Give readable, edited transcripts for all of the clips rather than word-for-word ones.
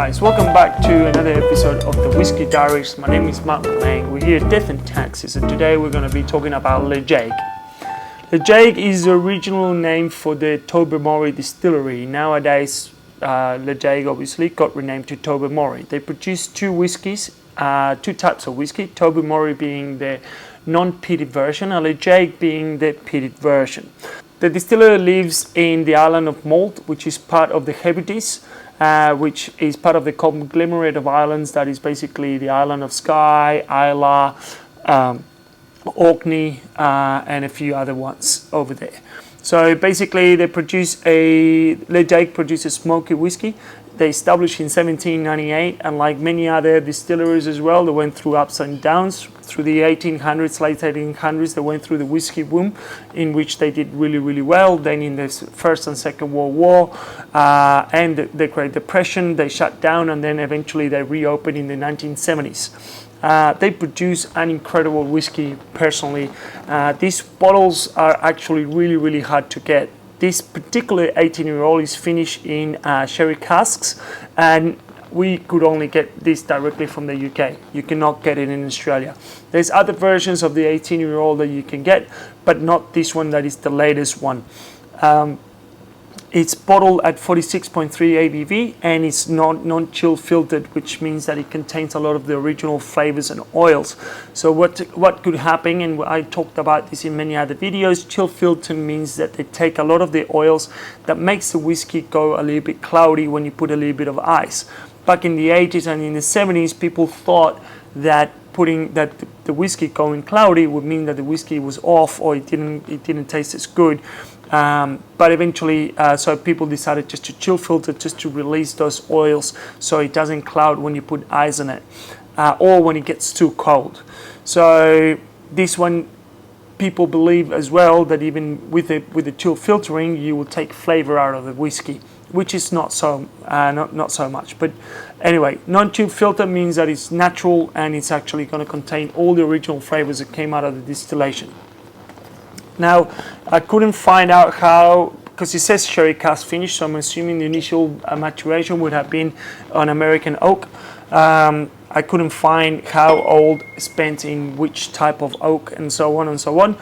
guys, welcome back to another episode of the Whiskey Diaries. My name is Malt Ledaig. We're here at Death and Taxes, and today we're going to be talking about Ledaig. Ledaig is the original name for the Tobermory distillery. Nowadays, Ledaig obviously got renamed to Tobermory. They produce two whiskies, two types of whiskey, Tobermory being the non-peated version and Ledaig being the peated version. The distiller lives in the island of Malt, which is part of the Hebrides, which is part of the conglomerate of islands that is basically the island of Skye, Islay, Orkney, and a few other ones over there. So basically Ledaig produces smoky whiskey. They established in 1798, and like many other distilleries as well, they went through ups and downs. Through the 1800s, late 1800s, they went through the whiskey boom, in which they did really, really well. Then in the First and Second World War and the Great Depression, they shut down, and then eventually they reopened in the 1970s. They produce an incredible whiskey, personally. These bottles are actually really, really hard to get. This particular 18-year-old is finished in sherry casks, and we could only get this directly from the UK. You cannot get it in Australia. There's other versions of the 18-year-old that you can get, but not this one that is the latest one. It's bottled at 46.3 ABV, and it's non-chill filtered, which means that it contains a lot of the original flavors and oils. So what could happen, and I talked about this in many other videos, chill filtering means that they take a lot of the oils that makes the whiskey go a little bit cloudy when you put a little bit of ice. Back in the 80s and in the 70s, people thought that the whiskey going cloudy would mean that the whiskey was off, or it didn't taste as good. But eventually, so people decided just to chill filter, just to release those oils so it doesn't cloud when you put ice on it, or when it gets too cold. So this one, people believe as well that even with the chill filtering, you will take flavor out of the whiskey, which is not so much. But anyway, non-chill filter means that it's natural, and it's actually going to contain all the original flavors that came out of the distillation. Now, I couldn't find out how, because it says sherry cask finish, so I'm assuming the initial maturation would have been on American oak. I couldn't find how old spent in which type of oak, and so on and so on.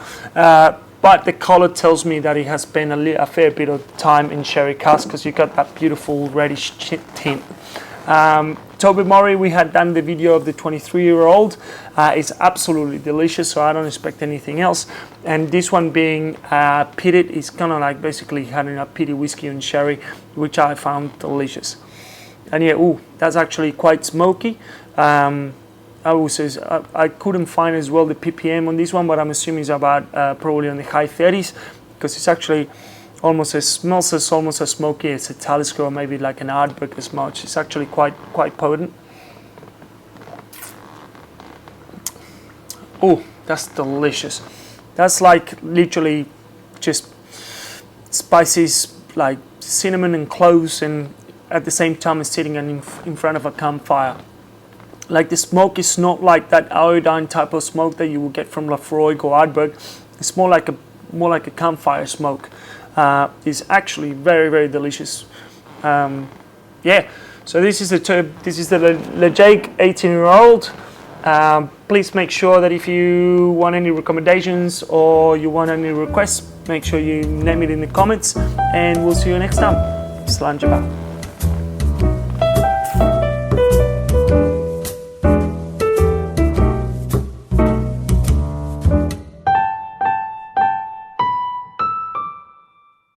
But the color tells me that it has spent a fair bit of time in sherry cask, because you got that beautiful reddish tint. Tobermory, we had done the video of the 23-year-old. It's absolutely delicious, so I don't expect anything else. And this one being peated, is kind of like basically having a peated whiskey and sherry, which I found delicious. And yeah, that's actually quite smoky. I couldn't find as well the ppm on this one, but I'm assuming it's about probably on the high 30s, because it's actually smells almost as smoky as a Talisker, or maybe like an Ardbeg as much. It's actually quite potent. Oh, that's delicious. That's like literally just spices like cinnamon and cloves, and at the same time it's sitting in front of a campfire. Like the smoke is not like that iodine type of smoke that you will get from Lafroig or Ardbeg. It's more like a campfire smoke. Is actually very, very delicious. Yeah, so this is the Ledaig 18-year-old. Please make sure that if you want any recommendations or you want any requests, make sure you name it in the comments, and we'll see you next time. Slàinte mhath.